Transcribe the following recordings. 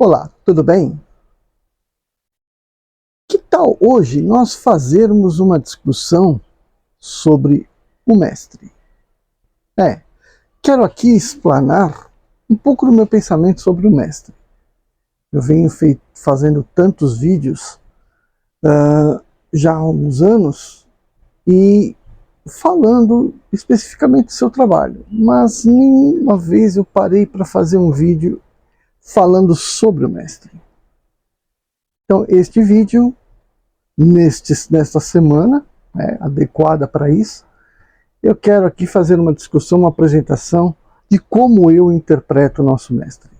Olá, tudo bem? Que tal hoje nós fazermos uma discussão sobre o mestre? Quero aqui explanar um pouco do meu pensamento sobre o mestre. Eu venho fazendo tantos vídeos já há uns anos e falando especificamente do seu trabalho, mas nenhuma vez eu parei para fazer um vídeo falando sobre o mestre. Então, este vídeo, nesta semana, adequada para isso, eu quero aqui fazer uma discussão, uma apresentação de como eu interpreto o nosso mestre.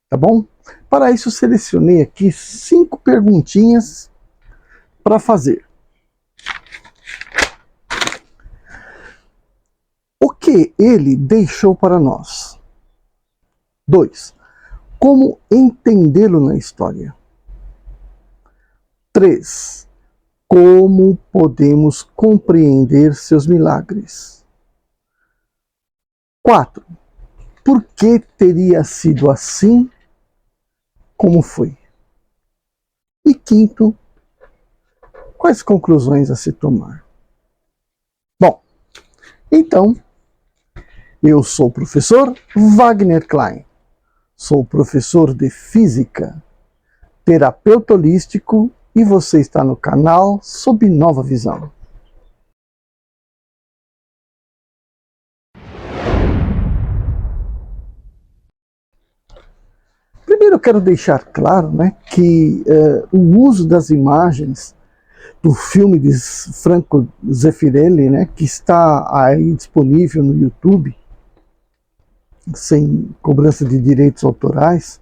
Tá bom? Para isso, selecionei aqui 5 perguntinhas para fazer. O que ele deixou para nós? 2. Como entendê-lo na história? 3. Como podemos compreender seus milagres? 4. Por que teria sido assim como foi? E 5. Quais conclusões a se tomar? Bom, então, eu sou o professor Wagner Klein. Sou professor de Física, terapeuta holístico e você está no canal Sob Nova Visão. Primeiro eu quero deixar claro que o uso das imagens do filme de Franco Zeffirelli, que está aí disponível no YouTube, sem cobrança de direitos autorais,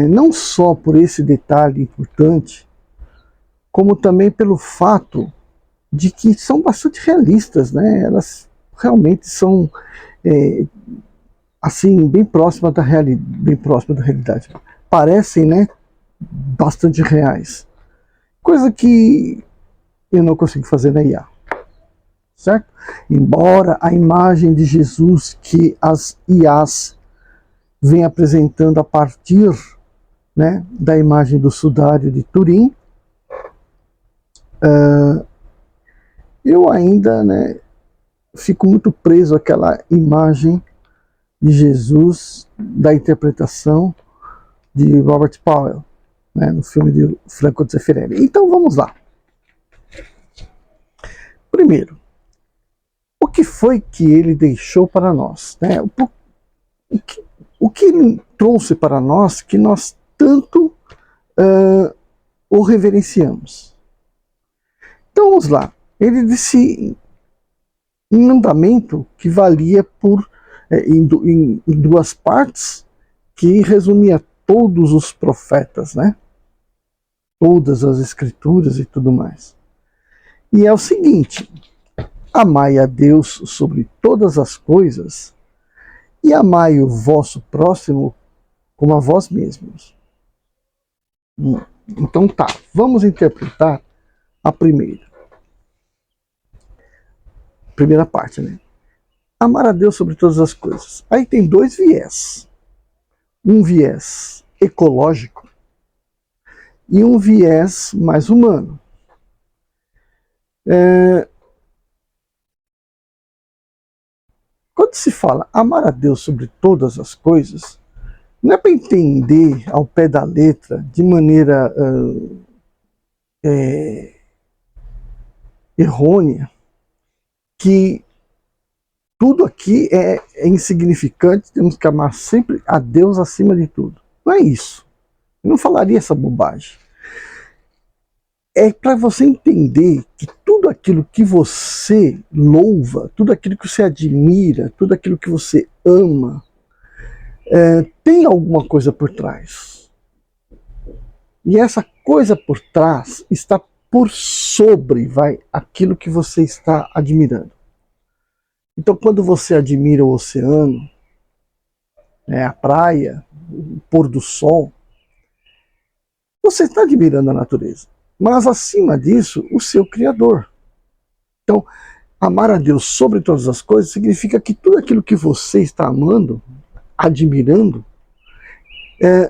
não só por esse detalhe importante, como também pelo fato de que são bastante realistas, elas realmente são assim bem próximas da realidade, parecem bastante reais, coisa que eu não consigo fazer na IA, certo? Embora a imagem de Jesus que as IAs vem apresentando a partir da imagem do sudário de Turim, eu ainda fico muito preso àquela imagem de Jesus da interpretação de Robert Powell, no filme de Franco Zeffirelli. Então vamos lá. Primeiro, o que foi que ele deixou para nós? O que ele trouxe para nós que nós tanto o reverenciamos? Então vamos lá. Ele disse um mandamento que valia em 2 partes, que resumia todos os profetas, todas as escrituras e tudo mais. E é o seguinte: amai a Deus sobre todas as coisas e amai o vosso próximo como a vós mesmos. Então tá, vamos interpretar a primeira parte, Amar a Deus sobre todas as coisas. Aí tem 2 viés. Um viés ecológico e um viés mais humano. Quando se fala amar a Deus sobre todas as coisas, não é para entender ao pé da letra, de maneira errônea, que tudo aqui é insignificante, temos que amar sempre a Deus acima de tudo. Não é isso. Eu não falaria essa bobagem. É para você entender que tudo aquilo que você louva, tudo aquilo que você admira, tudo aquilo que você ama, tem alguma coisa por trás. E essa coisa por trás está por sobre aquilo que você está admirando. Então, quando você admira o oceano, a praia, o pôr do sol, você está admirando a natureza. Mas, acima disso, o seu Criador. Então, amar a Deus sobre todas as coisas significa que tudo aquilo que você está amando, admirando,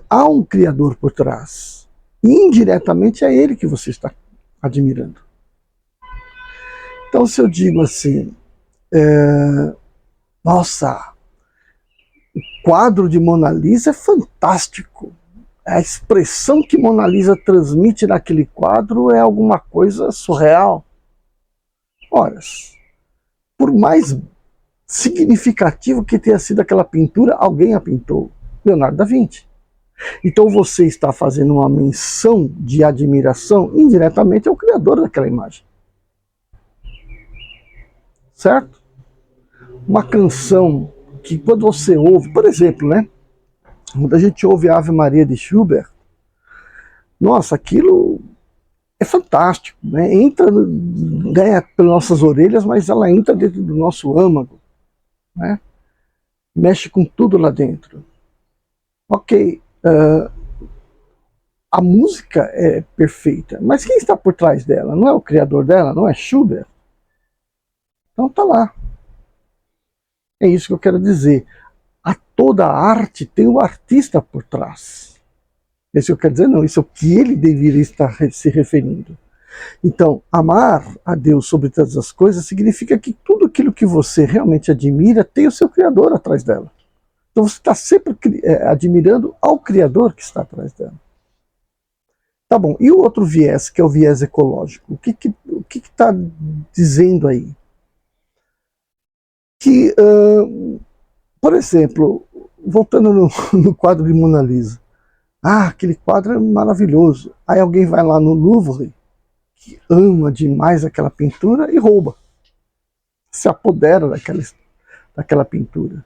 há um Criador por trás. E indiretamente é Ele que você está admirando. Então, se eu digo assim, nossa, o quadro de Mona Lisa é fantástico. A expressão que Mona Lisa transmite naquele quadro é alguma coisa surreal. Ora, por mais significativo que tenha sido aquela pintura, alguém a pintou. Leonardo da Vinci. Então você está fazendo uma menção de admiração indiretamente ao criador daquela imagem. Certo? Uma canção que quando você ouve, por exemplo, né? Quando a gente ouve a Ave Maria de Schubert, nossa, aquilo é fantástico, né? Entra, né, pelas nossas orelhas, mas ela entra dentro do nosso âmago, né? Mexe com tudo lá dentro. Ok, a música é perfeita, mas quem está por trás dela? Não é o criador dela? Não é Schubert? Então tá lá. É isso que eu quero dizer. A toda a arte tem o artista por trás. É isso que eu quero dizer? Não, isso é o que ele deveria estar se referindo. Então, amar a Deus sobre todas as coisas significa que tudo aquilo que você realmente admira tem o seu Criador atrás dela. Então você está sempre admirando ao Criador que está atrás dela. Tá bom, e o outro viés, que é o viés ecológico? O que está dizendo aí? Que, por exemplo, voltando no quadro de Mona Lisa. Ah, aquele quadro é maravilhoso. Aí alguém vai lá no Louvre, que ama demais aquela pintura, e rouba. Se apodera daquela pintura.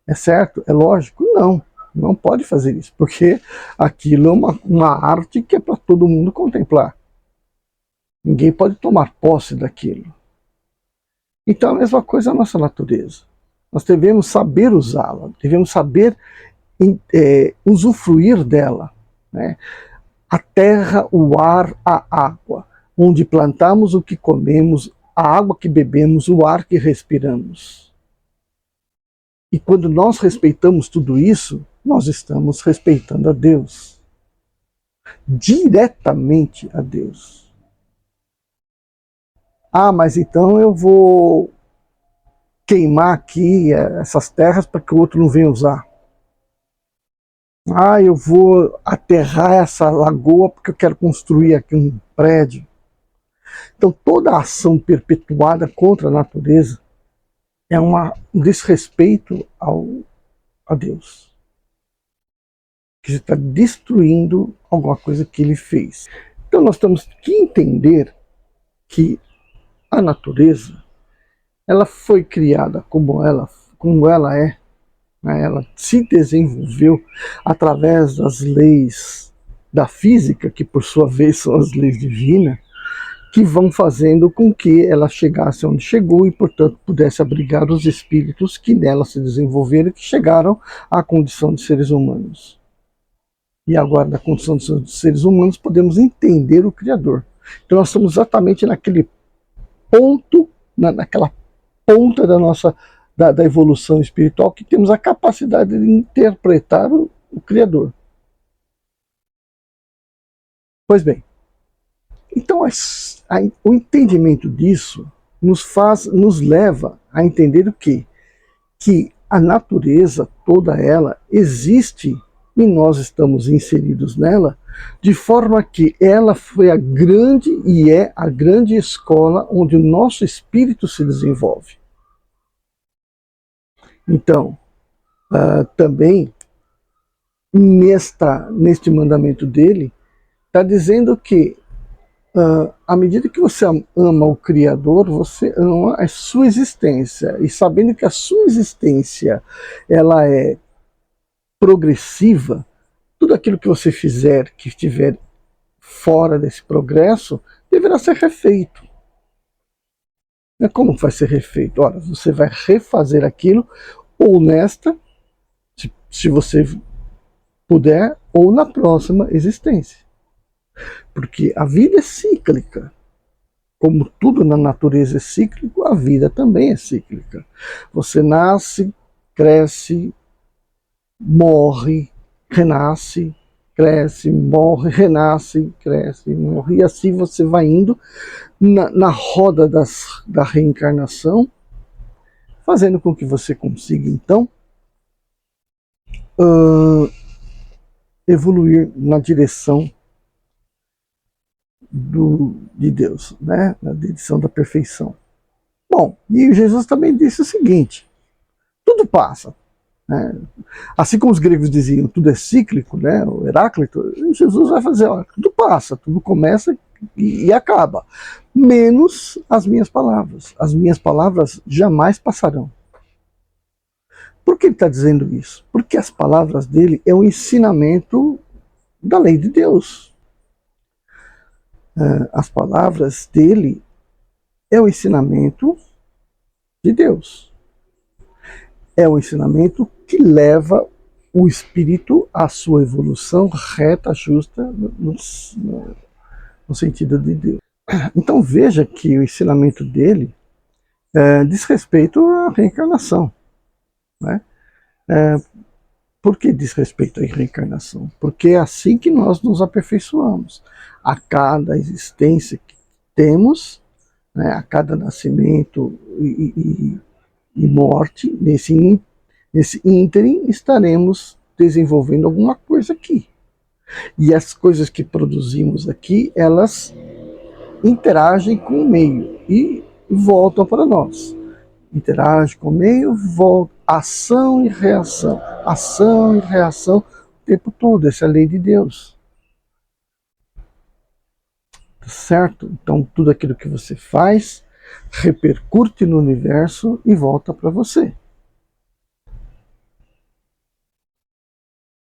É certo? É lógico? Não. Não pode fazer isso, porque aquilo é uma arte que é para todo mundo contemplar. Ninguém pode tomar posse daquilo. Então, a mesma coisa é a nossa natureza. Nós devemos saber usá-la, devemos saber usufruir dela. Né? A terra, o ar, a água, onde plantamos o que comemos, a água que bebemos, o ar que respiramos. E quando nós respeitamos tudo isso, nós estamos respeitando a Deus. Diretamente a Deus. Ah, mas então eu vou queimar aqui essas terras para que o outro não venha usar. Ah, eu vou aterrar essa lagoa porque eu quero construir aqui um prédio. Então toda a ação perpetuada contra a natureza é um desrespeito a Deus. Que está destruindo alguma coisa que ele fez. Então nós temos que entender que a natureza ela foi criada como ela é, né? Ela se desenvolveu através das leis da física, que por sua vez são as leis divinas, que vão fazendo com que ela chegasse onde chegou e, portanto, pudesse abrigar os espíritos que nela se desenvolveram e que chegaram à condição de seres humanos. E agora, da condição de seres humanos, podemos entender o Criador. Então, nós estamos exatamente naquele ponto, naquela ponta da evolução espiritual, que temos a capacidade de interpretar o Criador. Pois bem, então o entendimento disso nos leva a entender o quê? Que a natureza, toda ela, existe e nós estamos inseridos nela, de forma que ela foi a grande e é a grande escola onde o nosso espírito se desenvolve. Então, também, neste mandamento dele, está dizendo que à medida que você ama o Criador, você ama a sua existência. E sabendo que a sua existência ela é progressiva, tudo aquilo que você fizer que estiver fora desse progresso deverá ser refeito. Como vai ser refeito? Ora, você vai refazer aquilo ou nesta, se você puder, ou na próxima existência. Porque a vida é cíclica. Como tudo na natureza é cíclico, a vida também é cíclica. Você nasce, cresce, morre, renasce, cresce, morre, renasce, cresce, morre. E assim você vai indo na roda da reencarnação, fazendo com que você consiga, então, evoluir na direção de Deus, né? Na direção da perfeição. Bom, e Jesus também disse o seguinte: tudo passa. Né? Assim como os gregos diziam, tudo é cíclico, né? O Heráclito, Jesus vai fazer, ó, tudo passa, tudo começa e acaba, menos as minhas palavras. As minhas palavras jamais passarão. Por que ele está dizendo isso? Porque as palavras dele é o ensinamento da lei de Deus. As palavras dele é o ensinamento de Deus. É o ensinamento que leva o espírito à sua evolução reta, justa, no sentido de Deus. Então veja que o ensinamento dele diz respeito à reencarnação. Né? Por que diz respeito à reencarnação? Porque é assim que nós nos aperfeiçoamos. A cada existência que temos, né, a cada nascimento e morte, nesse ínterim, estaremos desenvolvendo alguma coisa aqui. E as coisas que produzimos aqui, elas interagem com o meio e voltam para nós. Interage com o meio, volta, ação e reação o tempo todo. Essa é a lei de Deus. Certo? Então tudo aquilo que você faz repercute no universo e volta para você.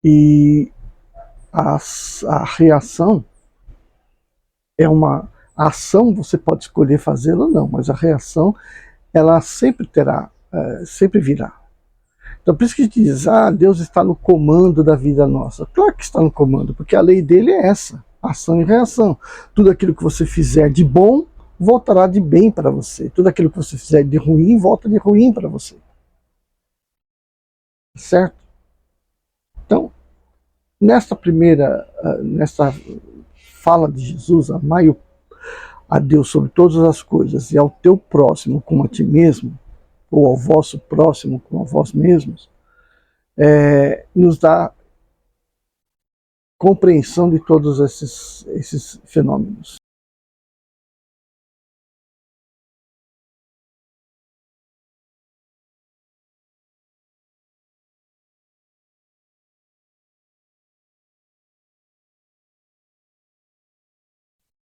E a reação é uma ação, você pode escolher fazê-la ou não, mas a reação ela sempre terá, sempre virá. Então por isso que a gente diz, Deus está no comando da vida nossa. Claro que está no comando, porque a lei dele é essa, ação e reação. Tudo aquilo que você fizer de bom, voltará de bem para você. Tudo aquilo que você fizer de ruim, volta de ruim para você. Certo? Então, nesta fala de Jesus, amai a Deus sobre todas as coisas e ao teu próximo como a ti mesmo, ou ao vosso próximo como a vós mesmos, nos dá compreensão de todos esses fenômenos.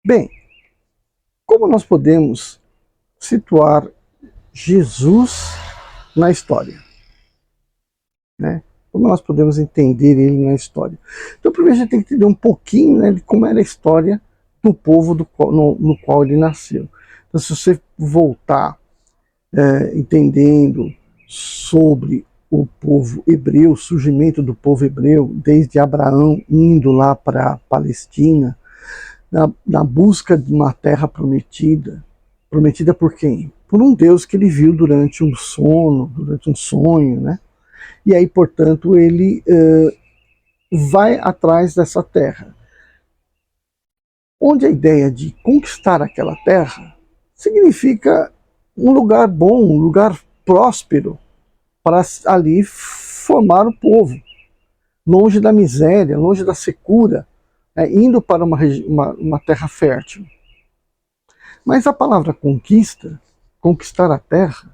Bem, como nós podemos situar Jesus na história? Né? Como nós podemos entender ele na história? Então, primeiro a gente tem que entender um pouquinho, né, de como era a história do povo no qual ele nasceu. Então, se você voltar entendendo sobre o povo hebreu, o surgimento do povo hebreu, desde Abraão indo lá para a Palestina, na busca de uma terra prometida. Prometida por quem? Por um Deus que ele viu durante um sono, durante um sonho, né? E aí, portanto, ele vai atrás dessa terra. Onde a ideia de conquistar aquela terra significa um lugar bom, um lugar próspero, para ali formar o povo, longe da miséria, longe da secura, indo para uma terra fértil. Mas a palavra conquista, conquistar a terra,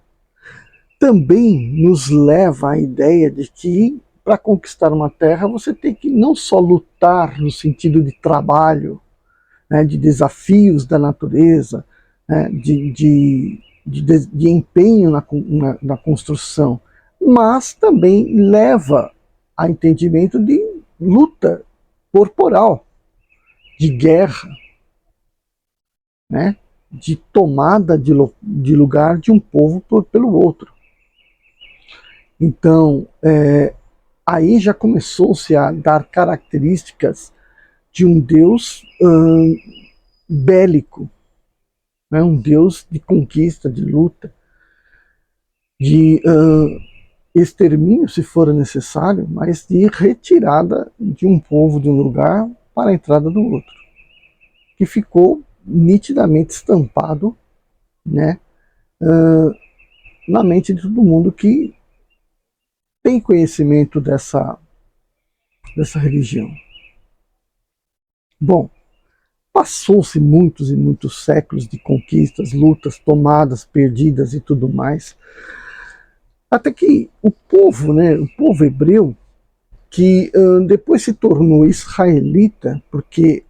também nos leva à ideia de que para conquistar uma terra você tem que não só lutar no sentido de trabalho, né, de desafios da natureza, né, de empenho na construção, mas também leva a entendimento de luta corporal, de guerra, né, de tomada de lugar de um povo pelo outro. Então, aí já começou-se a dar características de um Deus bélico, né, um Deus de conquista, de luta, de extermínio, se for necessário, mas de retirada de um povo de um lugar para a entrada do outro, que ficou nitidamente estampado, né, na mente de todo mundo que tem conhecimento dessa religião. Bom, passou-se muitos e muitos séculos de conquistas, lutas, tomadas, perdidas e tudo mais, até que o povo, né, o povo hebreu, que depois se tornou israelita, porque,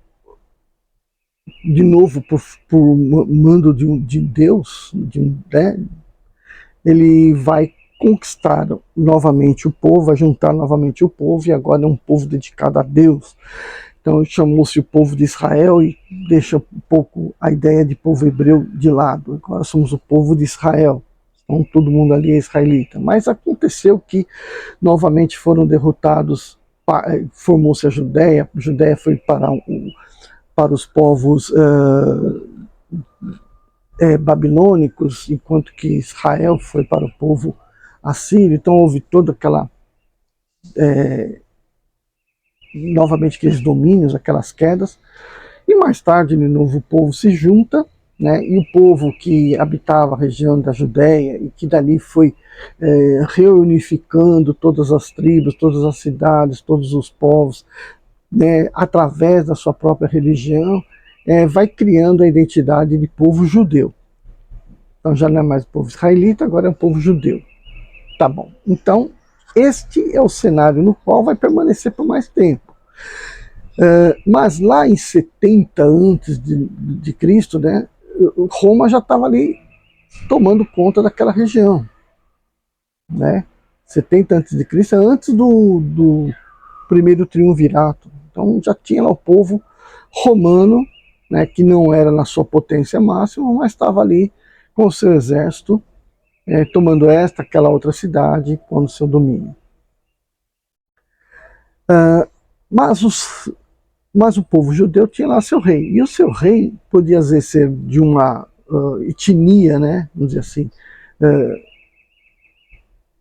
de novo, por mando de Deus, né, ele vai conquistar novamente o povo, vai juntar novamente o povo, e agora é um povo dedicado a Deus. Então chamou-se o povo de Israel e deixa um pouco a ideia de povo hebreu de lado. Agora somos o povo de Israel. Então todo mundo ali é israelita. Mas aconteceu que novamente foram derrotados, formou-se a Judéia foi para os povos babilônicos, enquanto que Israel foi para o povo assírio. Então houve toda aquela novamente aqueles domínios, aquelas quedas, e mais tarde de novo o povo se junta, né, e o povo que habitava a região da Judéia e que dali foi reunificando todas as tribos, todas as cidades, todos os povos, né, através da sua própria religião, vai criando a identidade de povo judeu. Então já não é mais o povo israelita, agora é o povo judeu. Tá bom. Então, este é o cenário no qual vai permanecer por mais tempo. Mas lá em 70 antes de Cristo, né, Roma já estava ali tomando conta daquela região. Né? 70 antes de Cristo, antes do primeiro triunvirato. Então já tinha lá o povo romano, né, que não era na sua potência máxima, mas estava ali com o seu exército, tomando aquela outra cidade, pondo seu domínio. Mas o povo judeu tinha lá seu rei, e o seu rei podia às vezes ser de uma etnia, né, vamos dizer assim,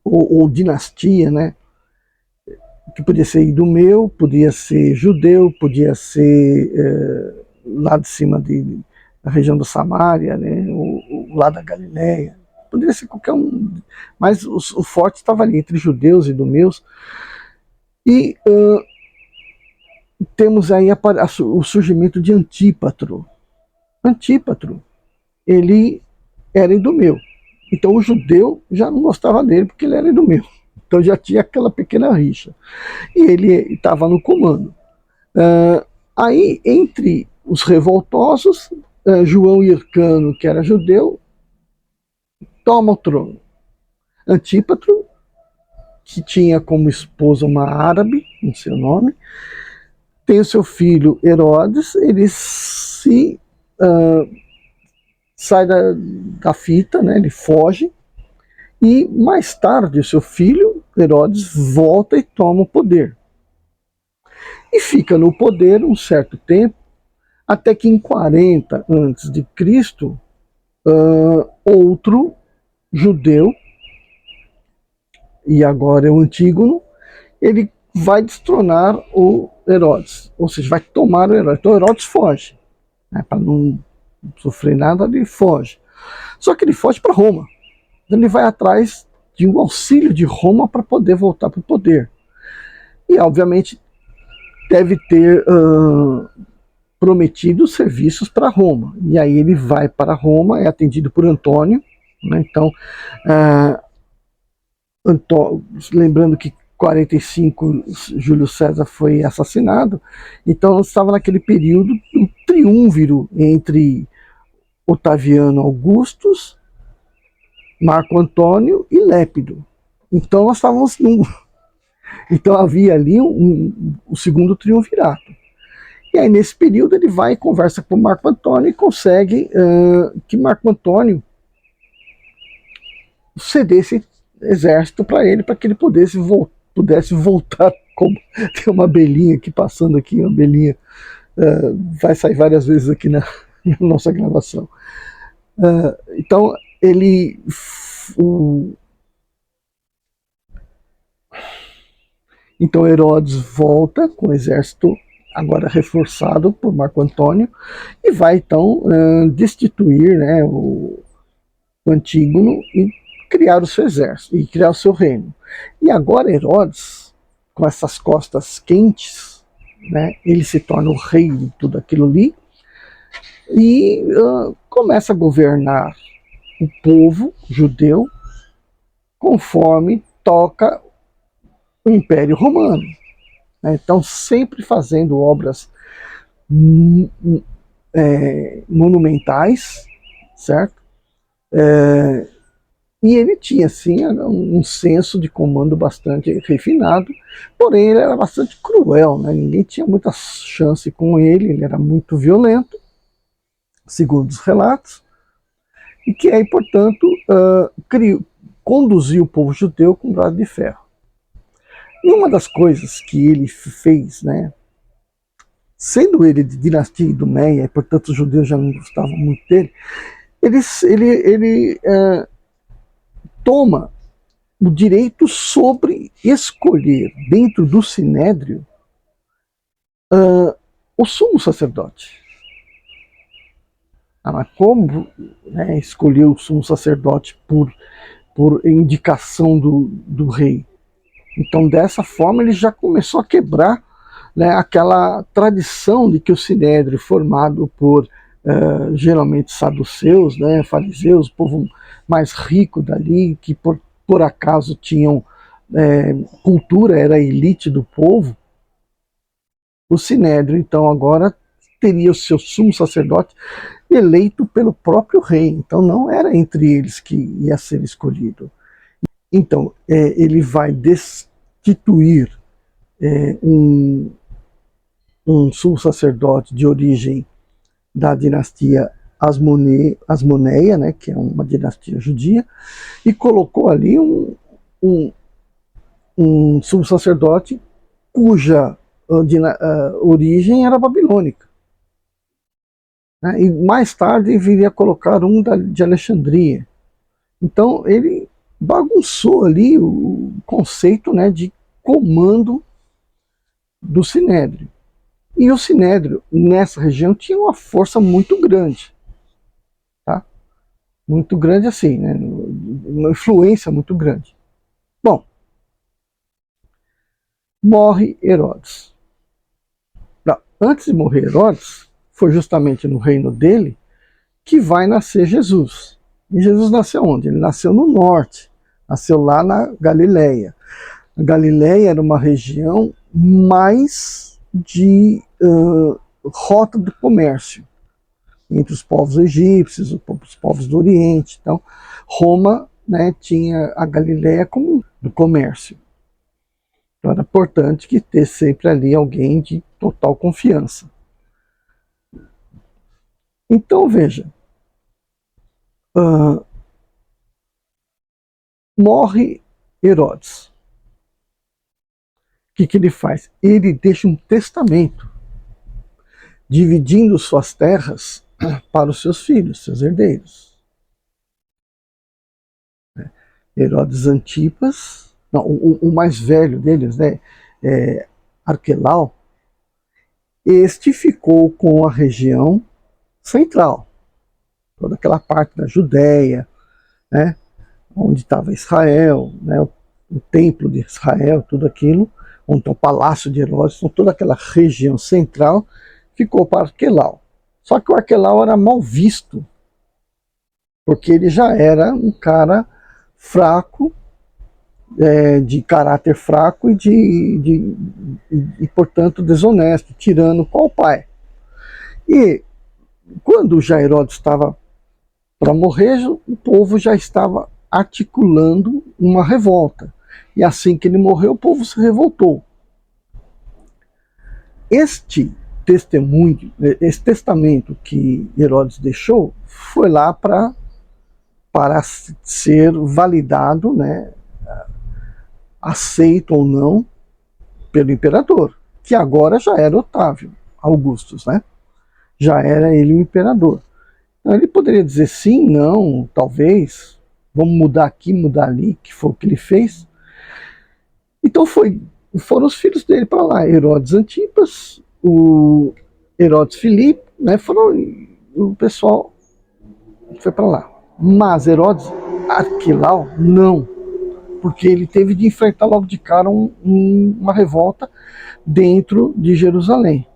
ou dinastia, né, que podia ser idumeu, podia ser judeu, podia ser lá de cima da região da Samária, né, ou lá da Galileia, poderia ser qualquer um, mas o forte estava ali entre judeus e idumeus. E temos aí o surgimento de Antípatro. Antípatro, ele era idumeu, então o judeu já não gostava dele porque ele era idumeu, então já tinha aquela pequena rixa, e ele estava no comando. Aí, entre os revoltosos, João Hircano, que era judeu, toma o trono. Antípatro, que tinha como esposa uma árabe, no seu nome, tem o seu filho Herodes, ele sai da fita, né, ele foge, e mais tarde o seu filho Herodes volta e toma o poder. E fica no poder um certo tempo, até que em 40 antes de Cristo, outro judeu, e agora é o Antígono, ele vai destronar o Herodes, ou seja, vai tomar o Herodes. Então Herodes foge, né, para não sofrer nada, ele foge. Só que ele foge para Roma. Então ele vai atrás de um auxílio de Roma para poder voltar para o poder. E obviamente deve ter prometido serviços para Roma. E aí ele vai para Roma, é atendido por Antônio, né? Então, lembrando que 45 Júlio César foi assassinado, então estava naquele período do triunviro entre Otaviano Augustus, Marco Antônio e Lépido. Então nós estávamos então havia ali o segundo triunvirato. E aí nesse período ele vai e conversa com Marco Antônio e consegue que Marco Antônio cedesse exército para ele, para que ele pudesse voltar. Como tem uma abelhinha aqui passando aqui, uma abelhinha vai sair várias vezes aqui na nossa gravação. Então ele Então Herodes volta com o exército agora reforçado por Marco Antônio e vai então destituir, né, o Antígono e criar o seu exército e criar o seu reino. E agora Herodes, com essas costas quentes, né, ele se torna o rei de tudo aquilo ali e começa a governar o povo judeu conforme toca o Império Romano. Então, sempre fazendo obras monumentais, certo? E ele tinha, assim, um senso de comando bastante refinado, porém ele era bastante cruel, né? Ninguém tinha muita chance com ele era muito violento, segundo os relatos, e que aí, portanto, conduziu o povo judeu com braço de ferro. E uma das coisas que ele fez, né, sendo ele de dinastia idumeia, e portanto os judeus já não gostavam muito dele, ele toma o direito sobre escolher dentro do sinédrio o sumo sacerdote. Mas como, né, escolher o sumo sacerdote por indicação do rei? Então, dessa forma, ele já começou a quebrar, né, aquela tradição de que o sinédrio, formado por geralmente saduceus, né, fariseus, o povo mais rico dali, que por acaso tinham cultura, era a elite do povo, o sinédrio, então, agora teria o seu sumo sacerdote eleito pelo próprio rei, então não era entre eles que ia ser escolhido. Então, ele vai destituir um sumo sacerdote de origem da dinastia Asmoneia, né, que é uma dinastia judia, e colocou ali um sumo sacerdote cuja origem era babilônica. Né, e mais tarde viria a colocar um de Alexandria. Então ele bagunçou ali o conceito, né, de comando do sinédrio. E o sinédrio, nessa região, tinha uma força muito grande. Tá? Muito grande assim, né? Uma influência muito grande. Bom, morre Herodes. Não, antes de morrer Herodes, foi justamente no reino dele que vai nascer Jesus. E Jesus nasceu onde? Ele nasceu no norte. Nasceu lá na Galileia. A Galileia era uma região mais de rota do comércio entre os povos egípcios, os povos do Oriente. Então, Roma, né, tinha a Galileia como do comércio. Então, era importante que ter sempre ali alguém de total confiança. Então, veja, morre Herodes. O que ele faz? Ele deixa um testamento dividindo suas terras para os seus filhos, seus herdeiros. Herodes Antipas, não, o mais velho deles, né, Arquelau, este ficou com a região central, toda aquela parte da Judéia, né, onde estava Israel, né, o templo de Israel, tudo aquilo, onde está o palácio de Herodes, então toda aquela região central ficou para Arquelau. Só que o Arquelau era mal visto, porque ele já era um cara fraco, de caráter fraco e, portanto, desonesto, tirano com o pai. E quando já Herodes estava para morrer, o povo já estava articulando uma revolta. E assim que ele morreu, o povo se revoltou. Este testemunho, esse testamento que Herodes deixou, foi lá para ser validado, né, aceito ou não, pelo imperador, que agora já era Otávio Augustus, né? Já era ele o imperador. Então ele poderia dizer sim, não, talvez, vamos mudar aqui, mudar ali, que foi o que ele fez. Então foi foram os filhos dele para lá, Herodes Antipas, o Herodes Filipe, né, foram, o pessoal foi para lá. Mas Herodes Arquelau, não, porque ele teve de enfrentar logo de cara uma revolta dentro de Jerusalém.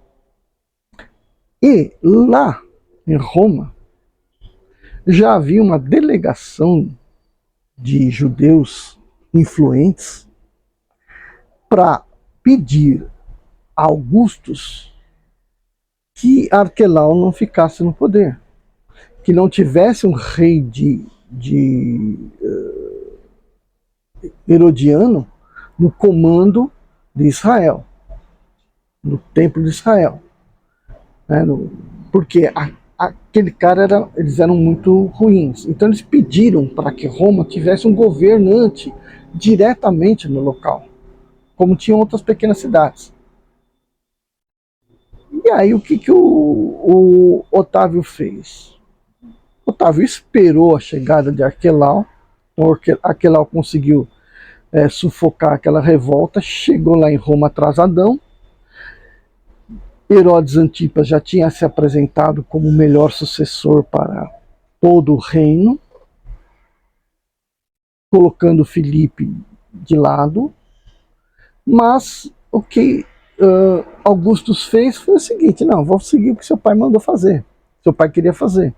E lá em Roma já havia uma delegação de judeus influentes para pedir a Augustus que Arquelau não ficasse no poder, que não tivesse um rei de Herodiano no comando de Israel, no templo de Israel, né? Porque aquele cara eles eram muito ruins. Então eles pediram para que Roma tivesse um governante diretamente no local, como tinham outras pequenas cidades. E aí o que o Otávio fez? Otávio esperou a chegada de Arquelau, porque Arquelau conseguiu sufocar aquela revolta, chegou lá em Roma atrasadão. Herodes Antipas já tinha se apresentado como o melhor sucessor para todo o reino, colocando Filipe de lado, mas o que Augustus fez foi o seguinte: não, vou seguir o que seu pai mandou fazer, seu pai queria fazer.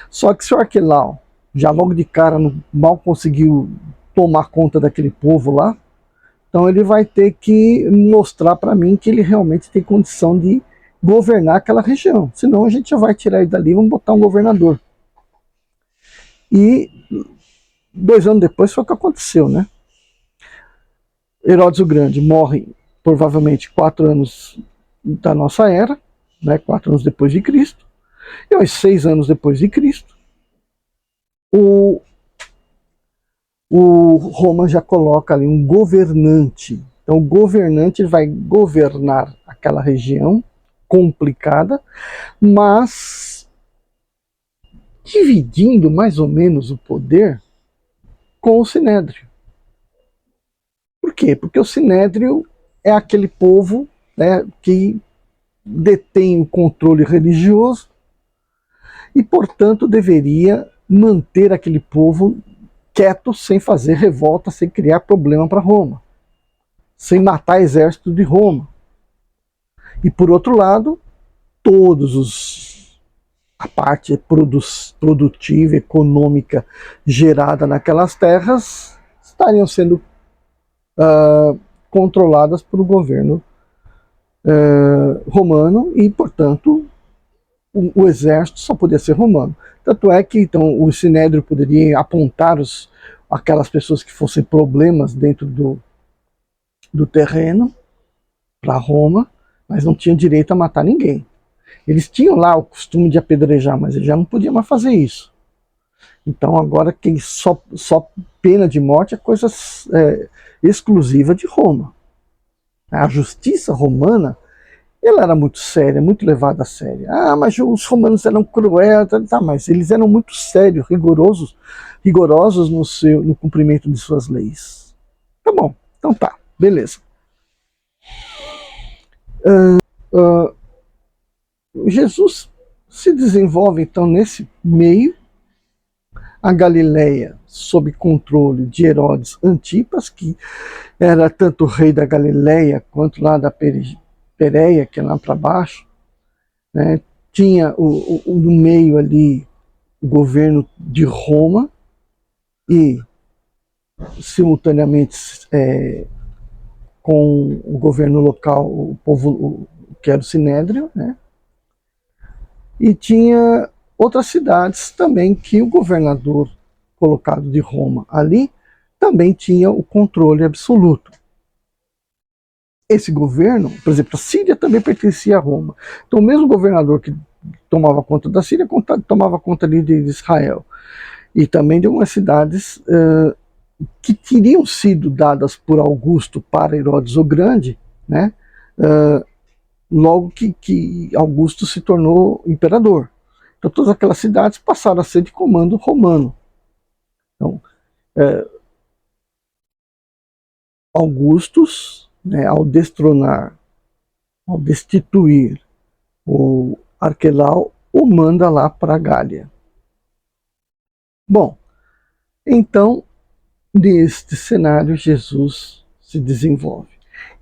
Só que se o Arquelau, já logo de cara, mal conseguiu tomar conta daquele povo lá, então ele vai ter que mostrar para mim que ele realmente tem condição de governar aquela região. Senão a gente já vai tirar ele dali e vamos botar um governador. E 2 anos depois foi o que aconteceu, né? Herodes o Grande morre provavelmente 4 anos da nossa era, né? 4 anos depois de Cristo. E aos 6 anos depois de Cristo, o Roma já coloca ali um governante. Então o governante vai governar aquela região complicada, mas dividindo mais ou menos o poder com o Sinédrio. Por quê? Porque o Sinédrio é aquele povo, né, que detém o controle religioso e, portanto, deveria manter aquele povo quieto, sem fazer revolta, sem criar problema para Roma, sem matar exército de Roma. E, por outro lado, a parte produtiva, econômica gerada naquelas terras estariam sendo controladas pelo governo romano e, portanto, o exército só podia ser romano. Tanto é que então, o Sinédrio poderia apontar aquelas pessoas que fossem problemas dentro do terreno para Roma, mas não tinham direito a matar ninguém. Eles tinham lá o costume de apedrejar, mas eles já não podiam mais fazer isso. Então agora quem só pena de morte é coisa exclusiva de Roma. A justiça romana, ela era muito séria, muito levada a sério. Ah, mas os romanos eram cruéis, tá, mas eles eram muito sérios, rigorosos no cumprimento de suas leis. Tá bom, então tá, beleza. Jesus se desenvolve então nesse meio, a Galileia sob controle de Herodes Antipas, que era tanto o rei da Galileia quanto lá da Pérea, que é lá para baixo, né? Tinha no meio ali o governo de Roma e simultaneamente com o governo local, o povo que era o Sinédrio, né? E tinha outras cidades também que o governador colocado de Roma ali também tinha o controle absoluto. Esse governo, por exemplo, a Síria também pertencia a Roma. Então o mesmo governador que tomava conta da Síria tomava conta ali de Israel. E também de algumas cidades que teriam sido dadas por Augusto para Herodes o Grande, né? Logo que Augusto se tornou imperador. Então todas aquelas cidades passaram a ser de comando romano. Então, Augustus né, ao destronar, ao destituir o Arquelau, o manda lá para a Gália. Bom, então, neste cenário, Jesus se desenvolve.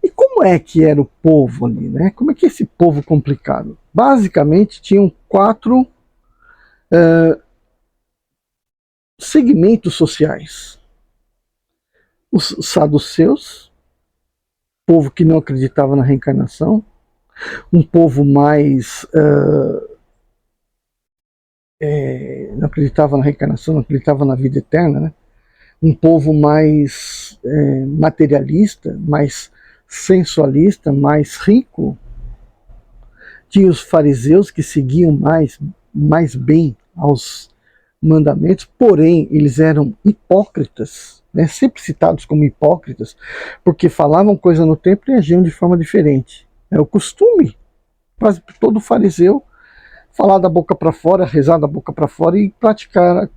E como é que era o povo ali, né? Como é que é esse povo complicado? Basicamente, tinham 4 segmentos sociais. Os saduceus, povo que não acreditava na reencarnação, um povo mais não acreditava na reencarnação, não acreditava na vida eterna, né? Um povo mais materialista, mais sensualista, mais rico. Tinha os fariseus que seguiam mais bem aos mandamentos, porém eles eram hipócritas, né? Sempre citados como hipócritas, porque falavam coisa no templo e agiam de forma diferente. É o costume, quase todo fariseu, falar da boca para fora, rezar da boca para fora e praticar,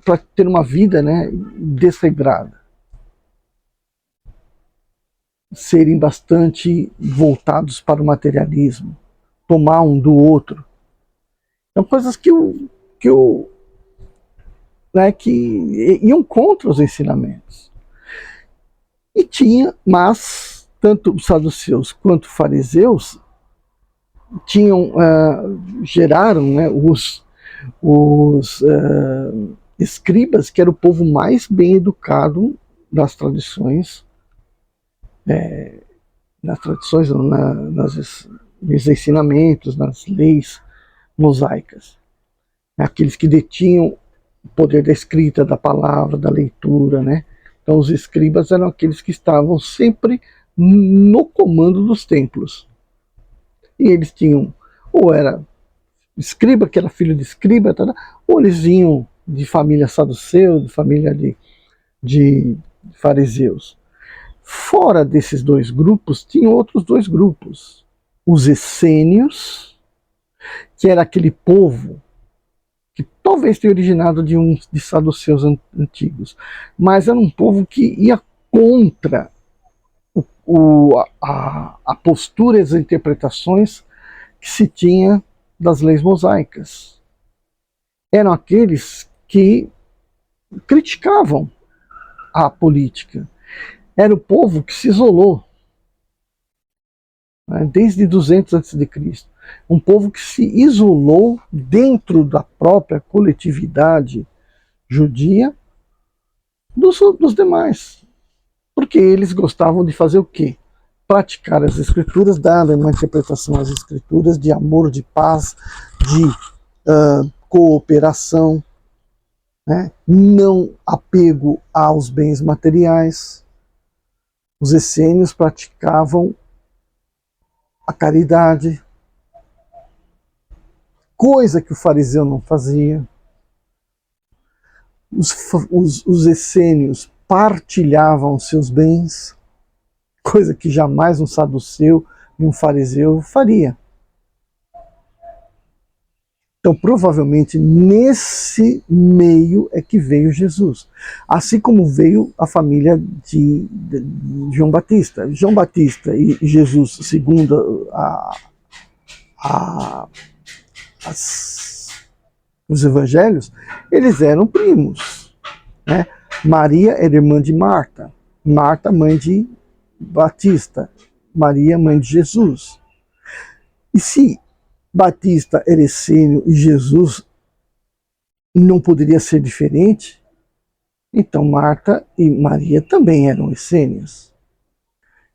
para ter uma vida, né, desregrada. Serem bastante voltados para o materialismo, tomar um do outro. São coisas que iam contra os ensinamentos. E tinha, mas tanto os saduceus quanto os fariseus geraram, né, os escribas, que era o povo mais bem educado das tradições, nos ensinamentos, nas leis mosaicas. Aqueles que detinham o poder da escrita, da palavra, da leitura, né? Então os escribas eram aqueles que estavam sempre no comando dos templos. E eles tinham, ou era escriba, que era filho de escriba, ou eles vinham de família saduceu, de família de fariseus. Fora desses 2 grupos, tinham outros 2 grupos. Os essênios, que era aquele povo que talvez tenha originado de saduceus antigos, mas era um povo que ia contra a postura e as interpretações que se tinha das leis mosaicas. Eram aqueles que criticavam a política. Era o povo que se isolou, né, desde 200 a.C. Um povo que se isolou dentro da própria coletividade judia dos demais. Porque eles gostavam de fazer o quê? Praticar as escrituras, dar uma interpretação às escrituras de amor, de paz, de cooperação, né? Não apego aos bens materiais. Os essênios praticavam a caridade, coisa que o fariseu não fazia. Os essênios partilhavam seus bens, coisa que jamais um saduceu e um fariseu faria. Então, provavelmente, nesse meio é que veio Jesus. Assim como veio a família de João Batista. João Batista e Jesus, segundo os evangelhos, eles eram primos, né? Maria era irmã de Marta, Marta, mãe de Batista, Maria, mãe de Jesus. E se Batista era essênio e Jesus não poderia ser diferente, então Marta e Maria também eram essênias.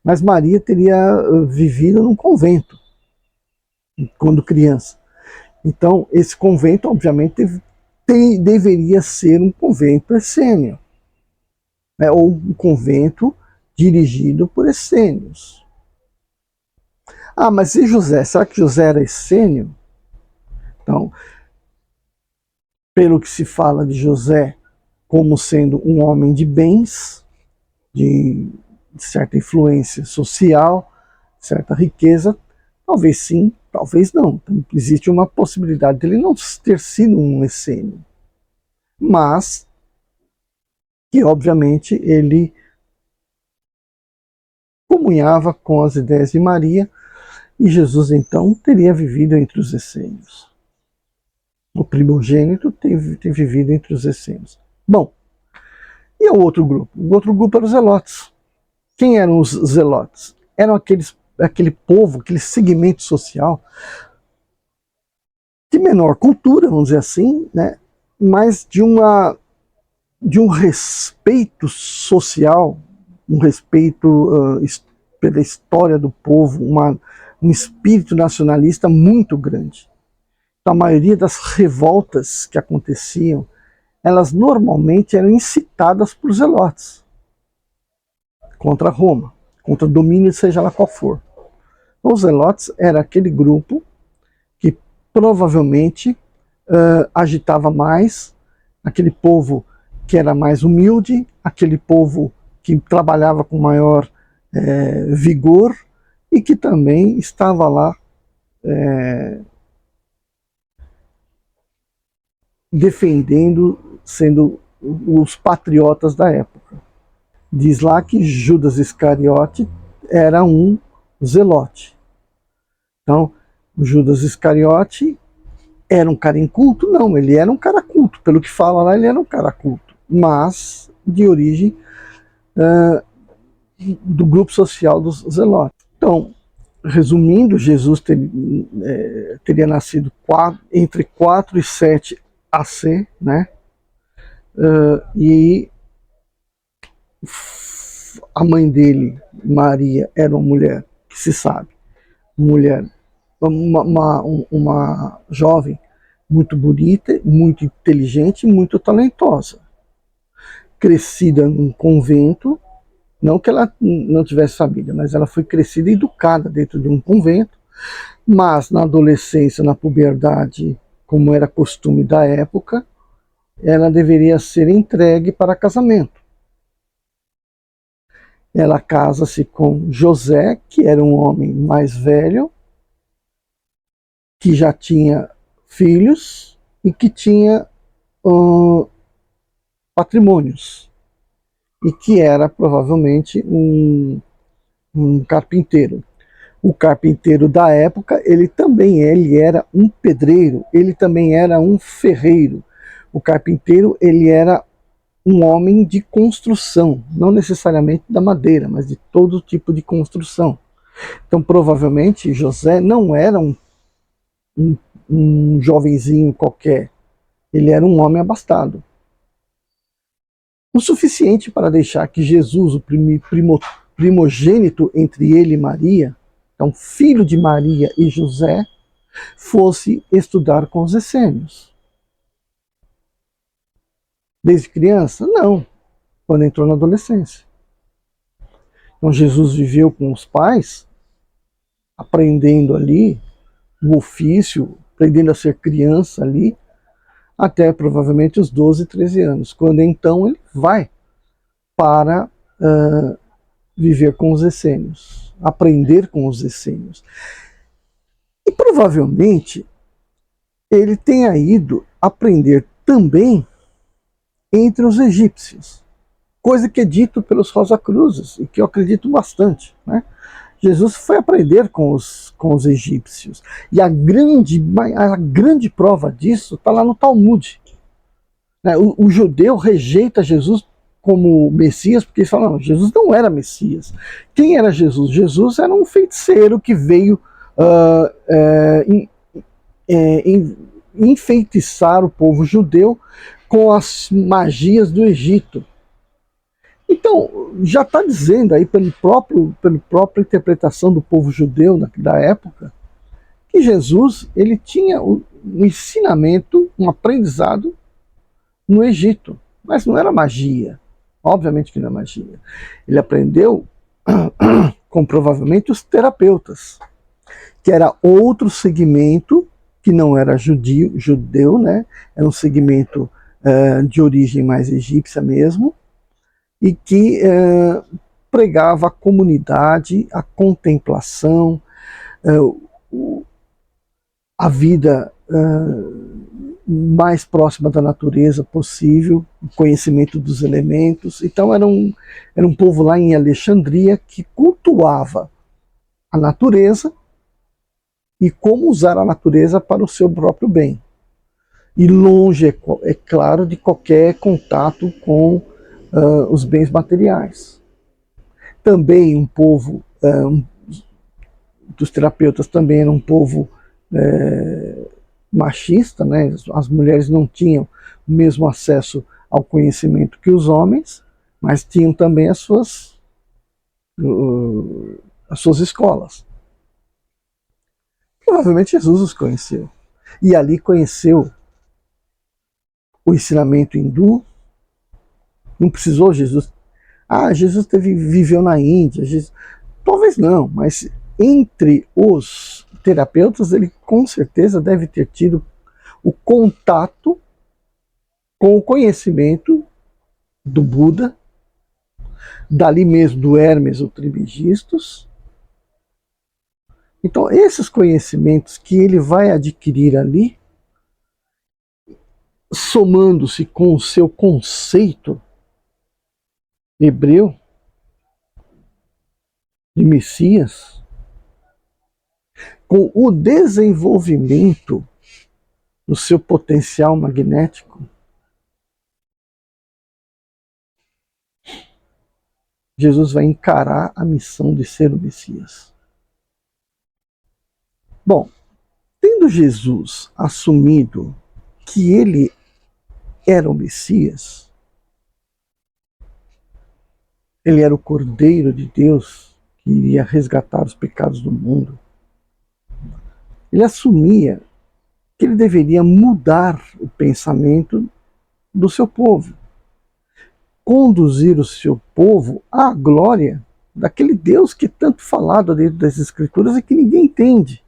Mas Maria teria vivido num convento quando criança. Então, esse convento, obviamente, deveria ser um convento essênio, né? Ou um convento dirigido por essênios. Ah, mas e José? Será que José era essênio? Então, pelo que se fala de José como sendo um homem de bens, de certa influência social, certa riqueza, talvez sim, talvez não. Então, existe uma possibilidade dele não ter sido um essênio, mas que obviamente ele comunhava com as ideias de Maria, e Jesus então teria vivido entre os essênios. O primogênito tem vivido entre os essênios. Bom, e o outro grupo? O outro grupo eram os zelotes. Quem eram os zelotes? Eram aquele povo, aquele segmento social de menor cultura, vamos dizer assim, né? Mas de um respeito social, um respeito pela história do povo, um espírito nacionalista muito grande. Então, a maioria das revoltas que aconteciam, elas normalmente eram incitadas por zelotes contra Roma, contra o domínio, seja lá qual for. Os zelotes era aquele grupo que provavelmente agitava mais, aquele povo que era mais humilde, aquele povo que trabalhava com maior vigor e que também estava lá defendendo, sendo os patriotas da época. Diz lá que Judas Iscariote era um zelote. Então, Judas Iscariote era um cara inculto? Não, ele era um cara culto. Pelo que fala lá, ele era um cara culto, mas de origem do grupo social dos zelotes. Então, resumindo, Jesus teria nascido entre 4 e 7 AC, né? E a mãe dele, Maria, era uma mulher que se sabe, uma jovem muito bonita, muito inteligente, muito talentosa, crescida num convento. Não que ela não tivesse família, mas ela foi crescida e educada dentro de um convento, mas na adolescência, na puberdade, como era costume da época, ela deveria ser entregue para casamento. Ela casa-se com José, que era um homem mais velho, que já tinha filhos e que tinha patrimônios, e que era provavelmente um carpinteiro. O carpinteiro da época, ele era um pedreiro, ele também era um ferreiro. O carpinteiro, ele era um homem de construção, não necessariamente da madeira, mas de todo tipo de construção. Então, provavelmente, José não era um jovenzinho qualquer, ele era um homem abastado. O suficiente para deixar que Jesus, o primogênito entre ele e Maria, então filho de Maria e José, fosse estudar com os essênios. Desde criança? Não, quando entrou na adolescência. Então Jesus viveu com os pais, aprendendo ali o ofício, aprendendo a ser criança ali, até provavelmente os 12, 13 anos, quando então ele vai para viver com os essênios, aprender com os essênios. E provavelmente ele tenha ido aprender também entre os egípcios, coisa que é dito pelos Rosacruzes e que eu acredito bastante, né? Jesus foi aprender com os egípcios, e a grande prova disso está lá no Talmud, né? O judeu rejeita Jesus como Messias, porque eles falam, não, Jesus não era Messias. Quem era Jesus? Jesus era um feiticeiro que veio enfeitiçar o povo judeu com as magias do Egito. Então, já está dizendo aí, pela própria interpretação do povo judeu da época, que Jesus ele tinha um ensinamento, um aprendizado no Egito, mas não era magia. Obviamente que não é magia. Ele aprendeu com provavelmente os terapeutas, que era outro segmento que não era judeu, né? Era um segmento de origem mais egípcia mesmo, e que pregava a comunidade, a contemplação, a vida mais próxima da natureza possível, conhecimento dos elementos. Então era um povo lá em Alexandria que cultuava a natureza e como usar a natureza para o seu próprio bem. E longe, é claro, de qualquer contato com os bens materiais. Também um povo, dos terapeutas também era um povo machista, né? As mulheres não tinham o mesmo acesso ao conhecimento que os homens, mas tinham também as suas escolas. Provavelmente Jesus os conheceu. E ali conheceu o ensinamento hindu. Não precisou Jesus. Jesus viveu na Índia. Jesus... Talvez não, mas entre os terapeutas, ele com certeza deve ter tido o contato com o conhecimento do Buda, dali mesmo do Hermes o Trismegistus. Então, esses conhecimentos que ele vai adquirir ali, somando-se com o seu conceito hebreu de Messias, com o desenvolvimento do seu potencial magnético, Jesus vai encarar a missão de ser o Messias. Bom, tendo Jesus assumido que ele era o Messias, ele era o Cordeiro de Deus que iria resgatar os pecados do mundo, ele assumia que ele deveria mudar o pensamento do seu povo, conduzir o seu povo à glória daquele Deus que é tanto falado dentro das Escrituras e que ninguém entende.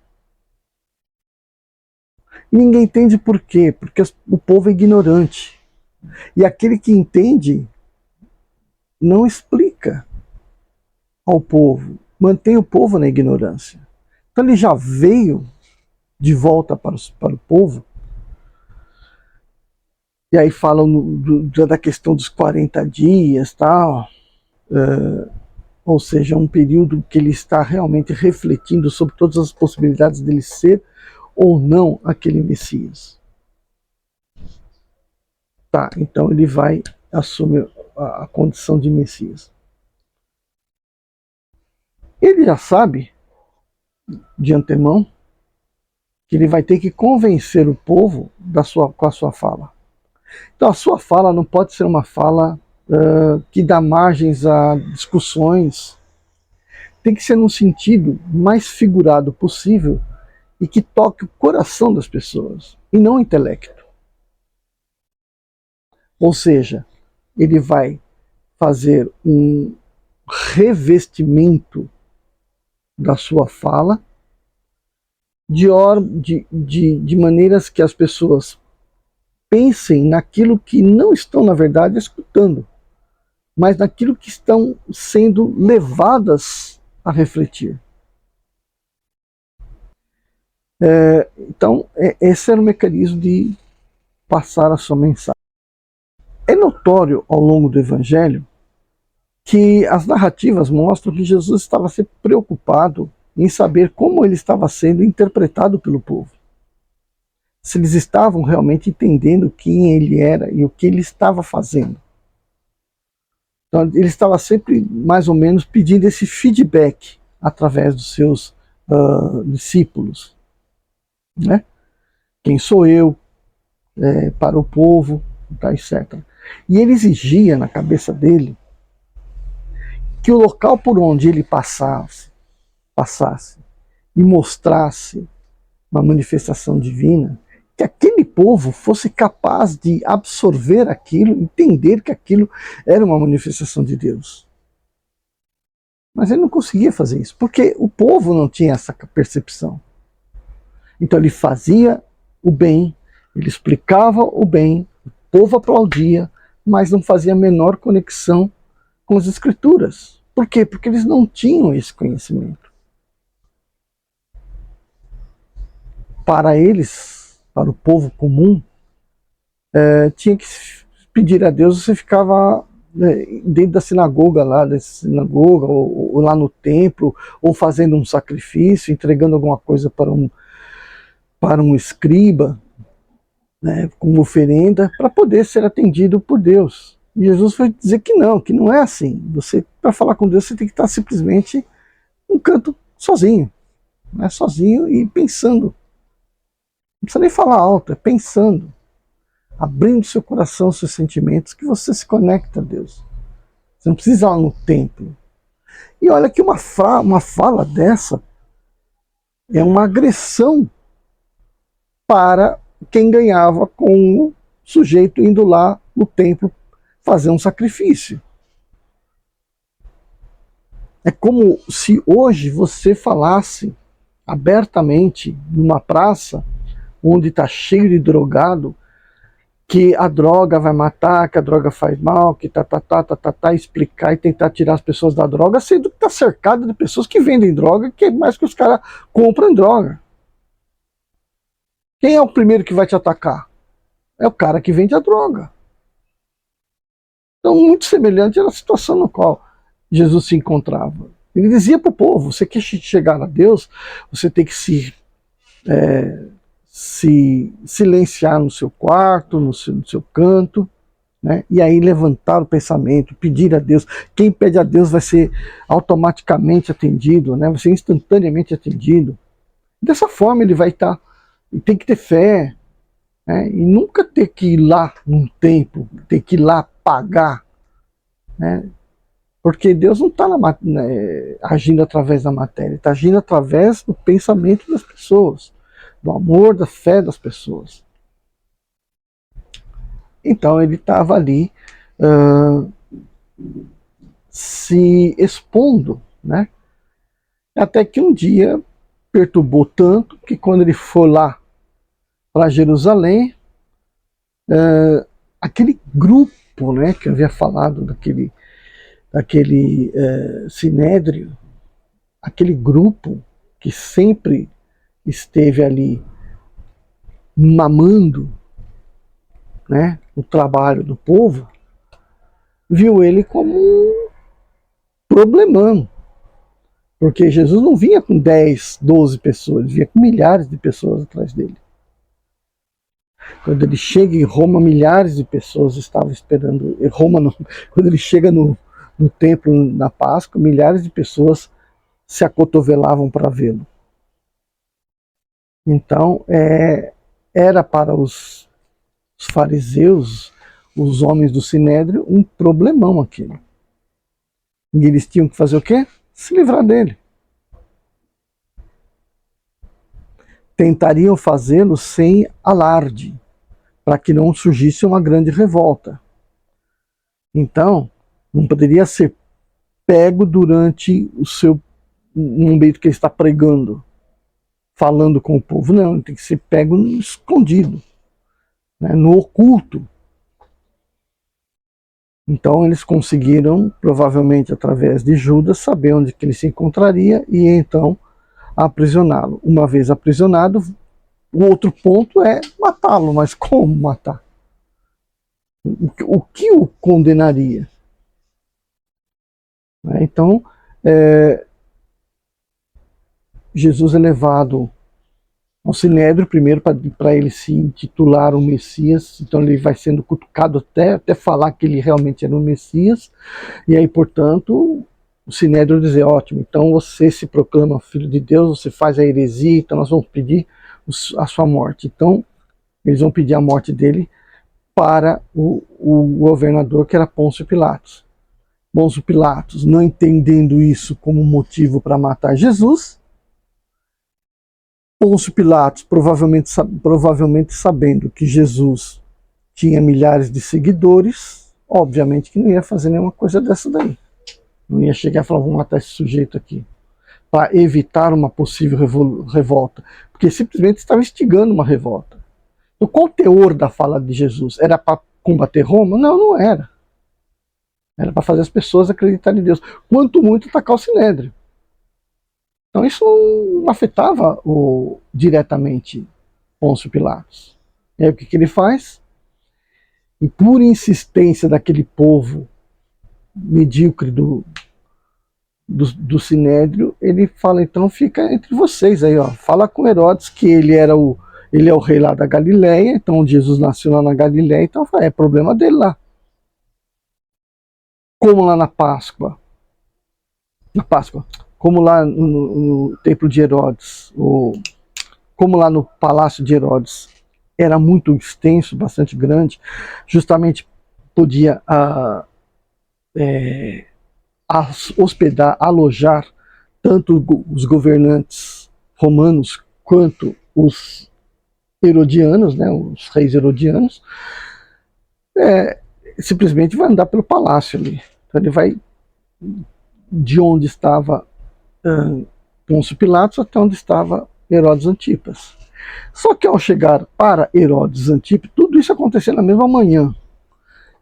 E ninguém entende por quê? Porque o povo é ignorante. E aquele que entende não explica ao povo, mantém o povo na ignorância. Então ele já veio de volta para o povo. E aí falam da questão dos 40 dias, tal. Ou seja, um período que ele está realmente refletindo sobre todas as possibilidades dele ser ou não aquele Messias. Tá, então ele vai assumir a condição de Messias. Ele já sabe, de antemão, que ele vai ter que convencer o povo com a sua fala. Então a sua fala não pode ser uma fala que dá margens a discussões. Tem que ser num sentido mais figurado possível e que toque o coração das pessoas, e não o intelecto. Ou seja, ele vai fazer um revestimento da sua fala de maneiras que as pessoas pensem naquilo que não estão, na verdade, escutando, mas naquilo que estão sendo levadas a refletir. Então, esse era o mecanismo de passar a sua mensagem. É notório ao longo do Evangelho que as narrativas mostram que Jesus estava sempre preocupado em saber como ele estava sendo interpretado pelo povo. Se eles estavam realmente entendendo quem ele era e o que ele estava fazendo. Então, ele estava sempre, mais ou menos, pedindo esse feedback através dos seus discípulos. Né? Quem sou eu para o povo, tá, etc. E ele exigia na cabeça dele que o local por onde ele passasse e mostrasse uma manifestação divina, que aquele povo fosse capaz de absorver aquilo, entender que aquilo era uma manifestação de Deus. Mas ele não conseguia fazer isso, porque o povo não tinha essa percepção. Então ele fazia o bem, ele explicava o bem, o povo aplaudia, mas não fazia a menor conexão com as Escrituras. Por quê? Porque eles não tinham esse conhecimento. Para eles, para o povo comum, tinha que pedir a Deus, você ficava dentro da sinagoga lá, ou lá no templo, ou fazendo um sacrifício, entregando alguma coisa para um escriba, né, como oferenda, para poder ser atendido por Deus. E Jesus foi dizer que não é assim. Você, para falar com Deus, você tem que estar simplesmente num canto sozinho, né, sozinho e pensando. Não precisa nem falar alto, é pensando, abrindo seu coração, seus sentimentos, que você se conecta a Deus. Você não precisa ir lá no templo. E olha que uma fala dessa é uma agressão para quem ganhava com o sujeito indo lá no templo fazer um sacrifício. É como se hoje você falasse abertamente numa praça onde está cheio de drogado, que a droga vai matar, que a droga faz mal, que explicar e tentar tirar as pessoas da droga, sendo que está cercado de pessoas que vendem droga, que é mais que os caras compram droga. Quem é o primeiro que vai te atacar? É o cara que vende a droga. Então, muito semelhante era a situação na qual Jesus se encontrava. Ele dizia para o povo: você quer chegar a Deus, você tem que se silenciar no seu quarto, no seu canto, né? E aí levantar o pensamento, pedir a Deus. Quem pede a Deus vai ser automaticamente atendido, né? Vai ser instantaneamente atendido. Dessa forma ele vai estar, e tem que ter fé, né? E nunca ter que ir lá num templo, ter que ir lá pagar, né? Porque Deus não está agindo através da matéria, está agindo através do pensamento das pessoas, do amor, da fé das pessoas. Então ele estava ali se expondo, né? Até que um dia perturbou tanto que quando ele foi lá para Jerusalém, aquele grupo, né, que eu havia falado daquele sinédrio, aquele grupo que sempre esteve ali mamando, né, o trabalho do povo, viu ele como um problemão. Porque Jesus não vinha com 10, 12 pessoas, ele vinha com milhares de pessoas atrás dele. Quando ele chega em Roma, milhares de pessoas estavam esperando. Em Roma, não. Quando ele chega no templo na Páscoa, milhares de pessoas se acotovelavam para vê-lo. Então, era para os fariseus, os homens do Sinédrio, um problemão aquilo. E eles tinham que fazer o quê? Se livrar dele. Tentariam fazê-lo sem alarde, para que não surgisse uma grande revolta. Então, não poderia ser pego durante no momento que ele está pregando, falando com o povo. Não, ele tem que ser pego escondido, né, no oculto. Então eles conseguiram, provavelmente através de Judas, saber onde que ele se encontraria e então aprisioná-lo. Uma vez aprisionado, o outro ponto é matá-lo, mas como matar? O que o condenaria? Então, Jesus é levado ao Sinédrio, primeiro para ele se intitular o Messias, então ele vai sendo cutucado até falar que ele realmente era o Messias, e aí, portanto, o Sinédrio dizer: ótimo, então você se proclama filho de Deus, você faz a heresia, então nós vamos pedir a sua morte. Então, eles vão pedir a morte dele para o governador, que era Pôncio Pilatos. Pôncio Pilatos, não entendendo isso como motivo para matar Jesus, Pôncio Pilatos, provavelmente sabendo que Jesus tinha milhares de seguidores, obviamente que não ia fazer nenhuma coisa dessa daí. Não ia chegar e falar: vamos matar esse sujeito aqui, para evitar uma possível revolta, porque simplesmente estava instigando uma revolta. Então, qual o teor da fala de Jesus? Era para combater Roma? Não, não era. Era para fazer as pessoas acreditarem em Deus. Quanto muito atacar o Sinédrio. Então isso não afetava diretamente Pôncio Pilatos. E aí o que ele faz? e por insistência daquele povo medíocre do Sinédrio, ele fala, então fica entre vocês aí, ó, fala com Herodes que ele é o rei lá da Galileia, então Jesus nasceu lá na Galileia, então é problema dele lá. Como lá na Páscoa, como lá no templo de Herodes, como lá no palácio de Herodes era muito extenso, bastante grande, justamente podia hospedar, alojar tanto os governantes romanos quanto os herodianos, né, os reis herodianos, simplesmente vai andar pelo palácio ali. Então ele vai de onde estava Pôncio Pilatos até onde estava Herodes Antipas. Só que ao chegar para Herodes Antipas, tudo isso aconteceu na mesma manhã.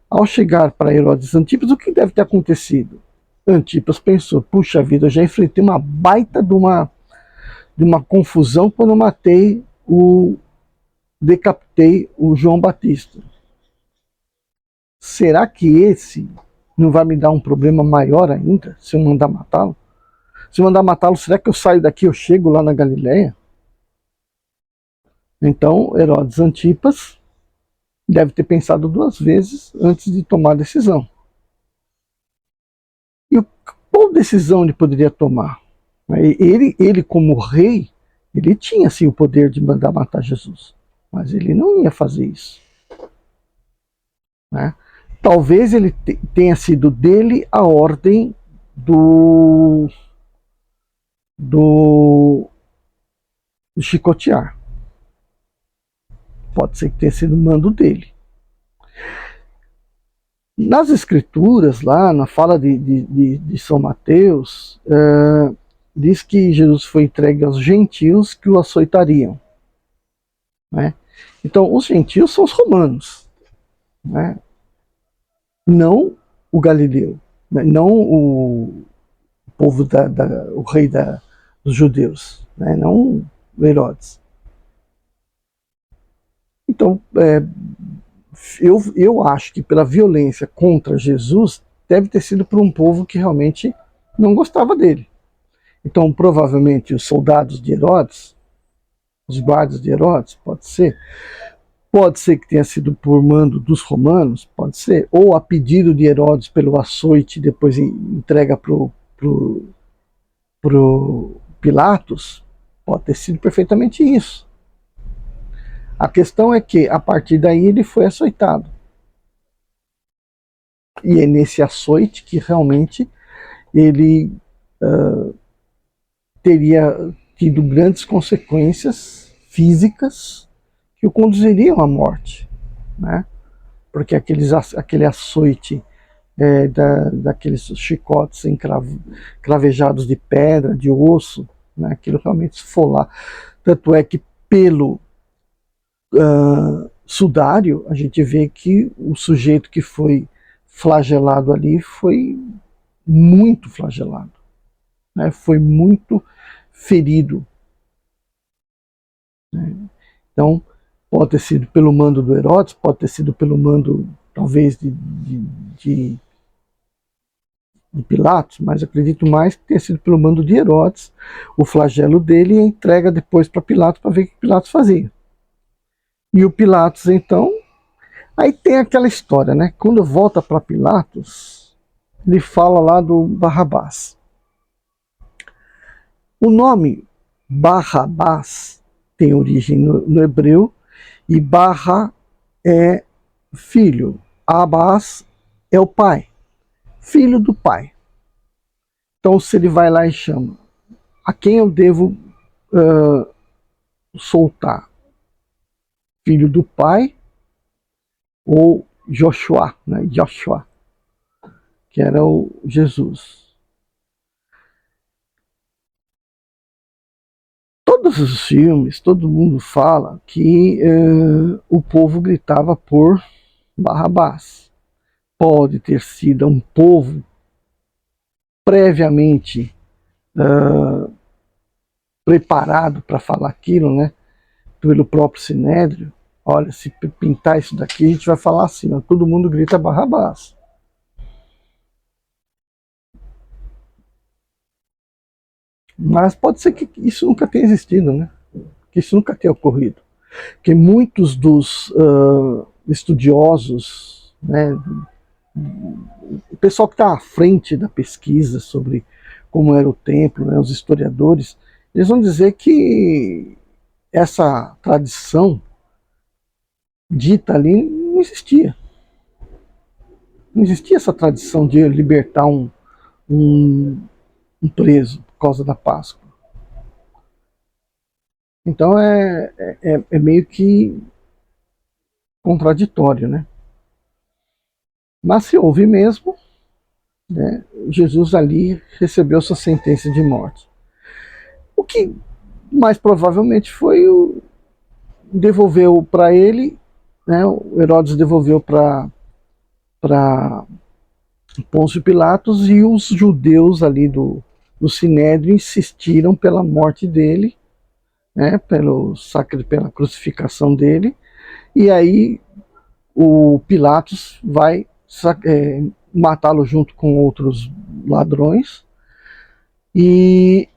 Ao chegar para Herodes Antipas, o que deve ter acontecido? Antipas pensou, puxa vida, eu já enfrentei uma baita de uma confusão quando eu decapitei o João Batista. Será que esse não vai me dar um problema maior ainda, se eu mandar matá-lo? Se eu mandar matá-lo, será que eu saio daqui e eu chego lá na Galileia? Então, Herodes Antipas deve ter pensado 2 vezes antes de tomar a decisão. E qual decisão ele poderia tomar? Ele como rei, ele tinha sim o poder de mandar matar Jesus, mas ele não ia fazer isso. Né? Talvez ele tenha sido dele a ordem do chicotear. Pode ser que tenha sido mando dele. Nas escrituras, lá na fala de São Mateus, diz que Jesus foi entregue aos gentios que o açoitariam. Né? Então, os gentios são os romanos, né? Não o Galileu, né? Não o povo, o rei dos judeus, né? Não o Herodes. Então, eu acho que pela violência contra Jesus, deve ter sido por um povo que realmente não gostava dele. Então, provavelmente, os soldados de Herodes, os guardas de Herodes, pode ser que tenha sido por mando dos romanos, pode ser, ou a pedido de Herodes pelo açoite, depois entrega pro Pilatos, pode ter sido perfeitamente isso. A questão é que, a partir daí, ele foi açoitado. E é nesse açoite que realmente ele teria tido grandes consequências físicas que o conduziriam à morte, né? Porque aquele açoite daqueles chicotes cravejados de pedra, de osso, né? Aquilo realmente esfolar. Tanto é que pelo sudário a gente vê que o sujeito que foi flagelado ali foi muito flagelado, né? Foi muito ferido. Né? Então, pode ter sido pelo mando do Herodes, pode ter sido pelo mando, talvez, de Pilatos, mas acredito mais que tenha sido pelo mando de Herodes, o flagelo dele, e a entrega depois para Pilatos, para ver o que Pilatos fazia. E o Pilatos, então, aí tem aquela história, né? Quando volta para Pilatos, ele fala lá do Barrabás. O nome Barrabás tem origem no hebreu, e Barra é filho, Abás é o pai, filho do pai. Então, se ele vai lá e chama, a quem eu devo soltar? Filho do pai ou Joshua, né? Joshua, que era o Jesus. Todos os filmes, todo mundo fala que o povo gritava por Barrabás. Pode ter sido um povo previamente preparado para falar aquilo, né? Pelo próprio Sinédrio, olha, se pintar isso daqui, a gente vai falar assim, ó, todo mundo grita Barrabás. Mas pode ser que isso nunca tenha existido, né? Que isso nunca tenha ocorrido. Que muitos dos estudiosos, né, o pessoal que está à frente da pesquisa sobre como era o templo, né, os historiadores, eles vão dizer que essa tradição dita ali não existia. Não existia essa tradição de libertar um, um preso por causa da Páscoa. Então é meio que contraditório, né? Mas se houve mesmo, né, Jesus ali recebeu sua sentença de morte. O que mais provavelmente foi devolveu para ele, né, o Herodes devolveu para Pôncio Pilatos, e os judeus ali do Sinédrio insistiram pela morte dele, né, pela crucificação dele, e aí o Pilatos vai matá-lo junto com outros ladrões, e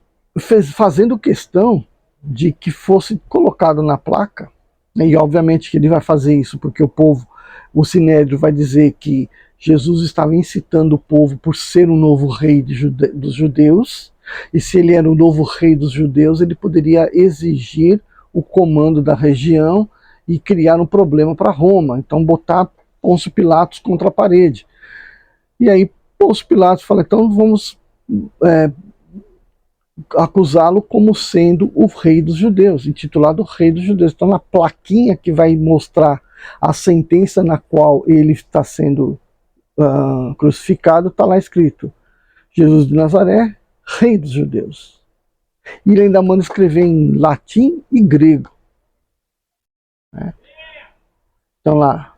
fazendo questão de que fosse colocado na placa, né, e obviamente que ele vai fazer isso porque o Sinédrio vai dizer que Jesus estava incitando o povo por ser o novo rei dos judeus, e se ele era o novo rei dos judeus, ele poderia exigir o comando da região e criar um problema para Roma, então botar Pôncio Pilatos contra a parede. E aí Pôncio Pilatos fala, então vamos acusá-lo como sendo o rei dos judeus, intitulado Rei dos Judeus. Então na plaquinha que vai mostrar a sentença na qual ele está sendo crucificado, está lá escrito Jesus de Nazaré, Rei dos Judeus. E ele ainda manda escrever em latim e grego. Né? Então lá,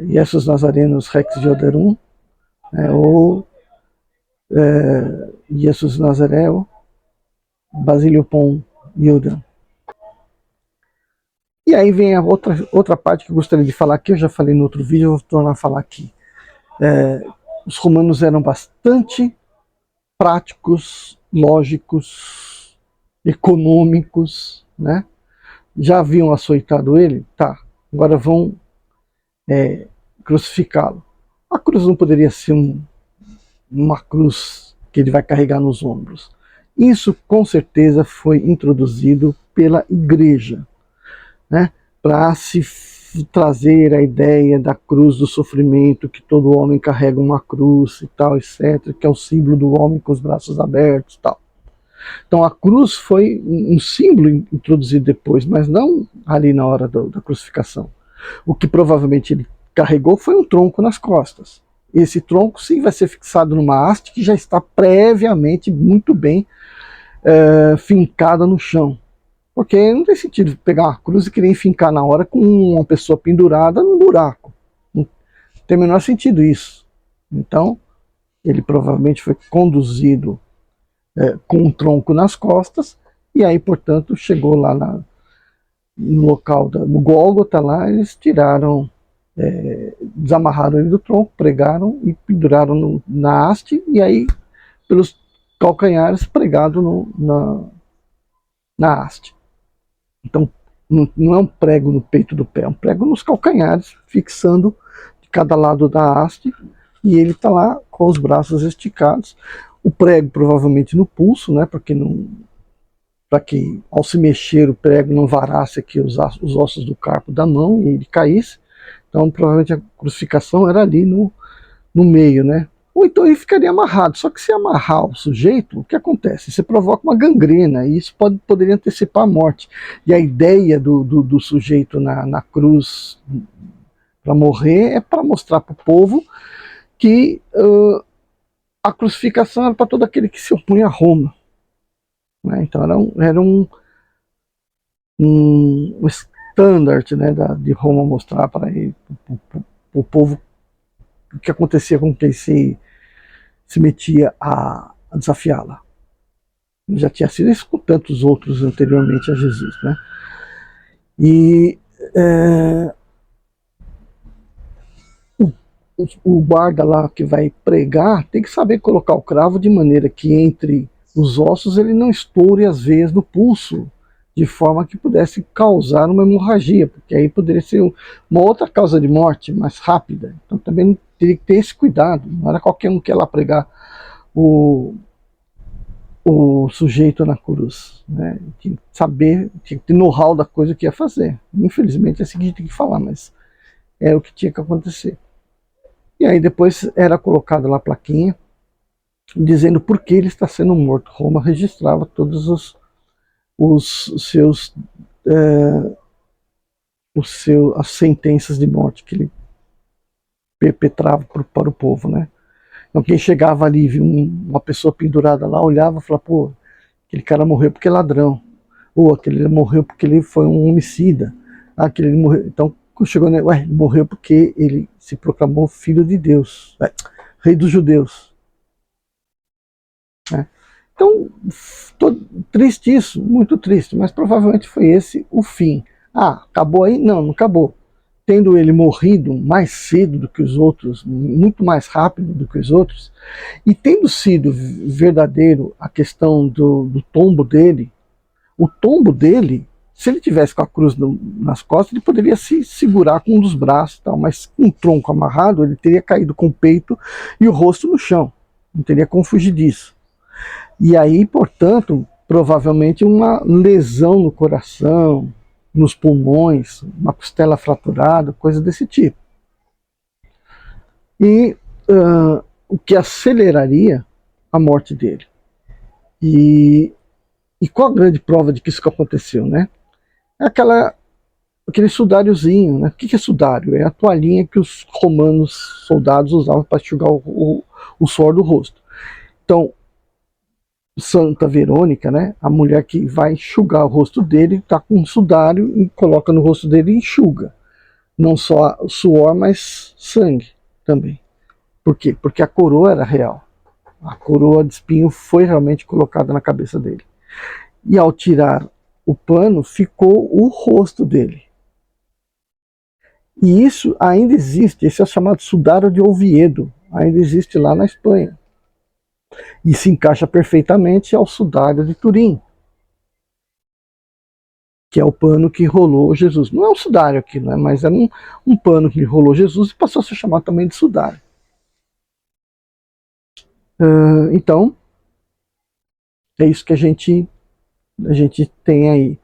Jesus Nazarenos Rex Joderum, ou Jesus Nazaré, Basílio Pon Yudan. E aí vem a outra parte que eu gostaria de falar aqui, eu já falei no outro vídeo, eu vou tornar a falar aqui. Os romanos eram bastante práticos, lógicos, econômicos, né? Já haviam açoitado ele? Tá, agora vão crucificá-lo. A cruz não poderia ser uma cruz que ele vai carregar nos ombros. Isso com certeza foi introduzido pela igreja, né, para se trazer a ideia da cruz do sofrimento, que todo homem carrega uma cruz e tal, etc., que é o símbolo do homem com os braços abertos e tal. Então a cruz foi um símbolo introduzido depois, mas não ali na hora da crucificação. O que provavelmente ele carregou foi um tronco nas costas. Esse tronco sim vai ser fixado numa haste que já está previamente muito bem fincada no chão. Porque não tem sentido pegar uma cruz e querer fincar na hora com uma pessoa pendurada num buraco. Não tem o menor sentido isso. Então, ele provavelmente foi conduzido com um tronco nas costas, e aí, portanto, chegou lá no local, no Gólgota, lá, eles tiraram, desamarraram ele do tronco, pregaram e penduraram na haste, e aí, pelos calcanhares, pregado na haste. Então, não é um prego no peito do pé, é um prego nos calcanhares, fixando de cada lado da haste, e ele está lá com os braços esticados. O prego provavelmente no pulso, né, para que ao se mexer o prego não varasse aqui os ossos do carpo da mão e ele caísse. Então, provavelmente a crucificação era ali no meio, né? Ou então ele ficaria amarrado. Só que se amarrar o sujeito, o que acontece? Você provoca uma gangrena, e isso poderia antecipar a morte. E a ideia do sujeito na cruz para morrer é para mostrar para o povo que a crucificação era para todo aquele que se opunha a Roma. Né? Então era um standard, né, de Roma mostrar para o povo o que acontecia com quem se metia a desafiá-la. Já tinha sido isso com tantos outros anteriormente a Jesus, né? E É, o guarda lá que vai pregar tem que saber colocar o cravo de maneira que entre os ossos ele não estoure as veias do pulso, de forma que pudesse causar uma hemorragia, porque aí poderia ser uma outra causa de morte mais rápida. Então também teria que ter esse cuidado, não era qualquer um que ia lá pregar o, o sujeito na cruz, né? Tinha que saber, tinha que ter know-how da coisa que ia fazer. Infelizmente é assim que a gente tem que falar, mas é o que tinha que acontecer. E aí depois era colocada lá a plaquinha dizendo por que ele está sendo morto. Roma registrava todos os seus, as sentenças de morte que ele perpetrava para o povo, né? Então quem chegava ali e viu uma pessoa pendurada lá, olhava e falava, pô, aquele cara morreu porque é ladrão, ou aquele morreu porque ele foi um homicida, aquele morreu. Então chegou, né? Ué, ele morreu porque ele se proclamou filho de Deus, rei dos judeus. Né? Então, tô triste isso, muito triste, mas provavelmente foi esse o fim. Ah, acabou aí? Não, não acabou. Tendo ele morrido mais cedo do que os outros, muito mais rápido do que os outros, e tendo sido verdadeiro a questão do tombo dele, o tombo dele, se ele tivesse com a cruz nas costas, ele poderia se segurar com um dos braços, tal, mas com um tronco amarrado, ele teria caído com o peito e o rosto no chão. Não teria como fugir disso. E aí, portanto, provavelmente uma lesão no coração, nos pulmões, uma costela fraturada, coisa desse tipo. E o que aceleraria a morte dele. E qual a grande prova de que isso aconteceu, né? É aquele sudáriozinho, né? O que é sudário? É a toalhinha que os romanos soldados usavam para enxugar o suor do rosto. Então, Santa Verônica, né? A mulher que vai enxugar o rosto dele, tá com um sudário e coloca no rosto dele e enxuga. Não só suor, mas sangue também. Por quê? Porque a coroa era real. A coroa de espinho foi realmente colocada na cabeça dele. E ao tirar o pano, ficou o rosto dele. E isso ainda existe, esse é o chamado sudário de Oviedo, ainda existe lá na Espanha. E se encaixa perfeitamente ao sudário de Turim, que é o pano que rolou Jesus. Não é um sudário aqui, né? Mas era um pano que rolou Jesus e passou a se chamar também de sudário. Então, é isso que a gente tem aí.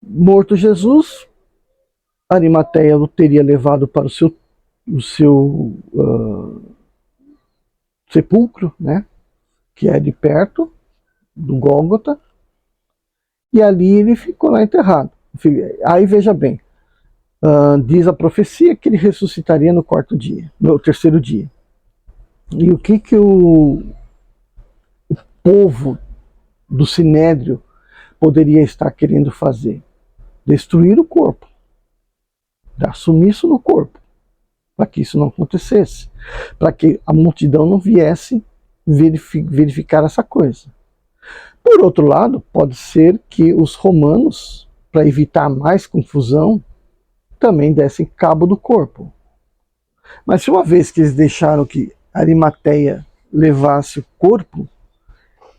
Morto Jesus, Arimateia o teria levado para o seu sepulcro, né? Que é de perto do Gólgota, e ali ele ficou lá enterrado. Aí veja bem, diz a profecia que ele ressuscitaria no quarto dia, no terceiro dia. E o que o povo do Sinédrio poderia estar querendo fazer? Destruir o corpo, dar sumiço no corpo, para que isso não acontecesse, para que a multidão não viesse verificar essa coisa. Por outro lado, pode ser que os romanos, para evitar mais confusão, também dessem cabo do corpo. Mas se uma vez que eles deixaram que Arimateia levasse o corpo,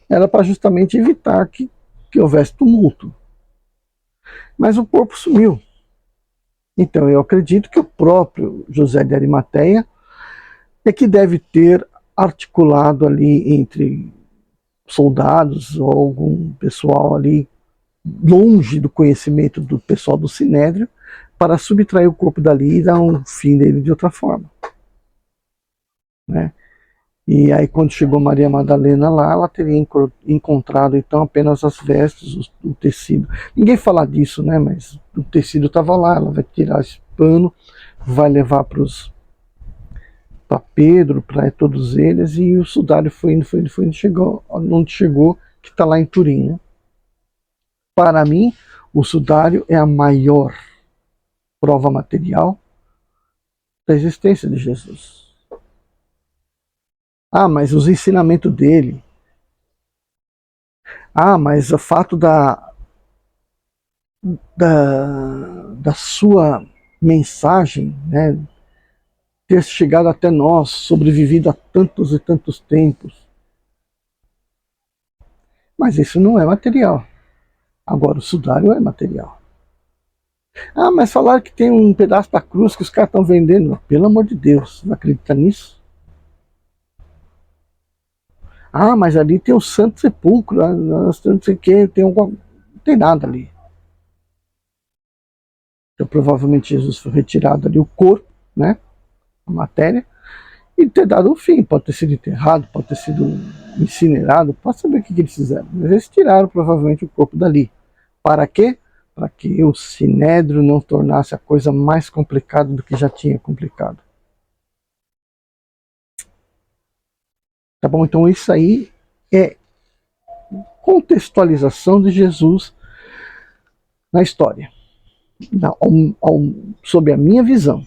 era para justamente evitar que houvesse tumulto. Mas o corpo sumiu. Então eu acredito que o próprio José de Arimateia é que deve ter articulado ali entre soldados ou algum pessoal ali longe do conhecimento do pessoal do Sinédrio para subtrair o corpo dali e dar um fim dele de outra forma. Né? E aí quando chegou Maria Madalena lá, ela teria encontrado então apenas as vestes, o tecido. Ninguém fala disso, né? Mas o tecido estava lá, ela vai tirar esse pano, vai levar para Pedro, para todos eles, e o sudário foi indo, chegou onde chegou, que está lá em Turim. Né? Para mim, o sudário é a maior prova material da existência de Jesus. Ah, mas os ensinamentos dele. Ah, mas o fato da sua mensagem, né, ter chegado até nós, sobrevivido a tantos e tantos tempos. Mas isso não é material. Agora, o sudário é material. Ah, mas falaram que tem um pedaço da cruz que os caras estão vendendo. Pelo amor de Deus, não acredita nisso? Ah, mas ali tem o Santo Sepulcro, não sei o que, tem alguma... Não tem nada ali. Então, provavelmente Jesus foi retirado ali o corpo, né? A matéria, e ter dado o fim. Pode ter sido enterrado, pode ter sido incinerado, pode saber o que eles fizeram. Mas eles tiraram provavelmente o corpo dali. Para quê? Para que o sinédrio não tornasse a coisa mais complicada do que já tinha complicado. Tá bom? Então isso aí é contextualização de Jesus na história, sob a minha visão.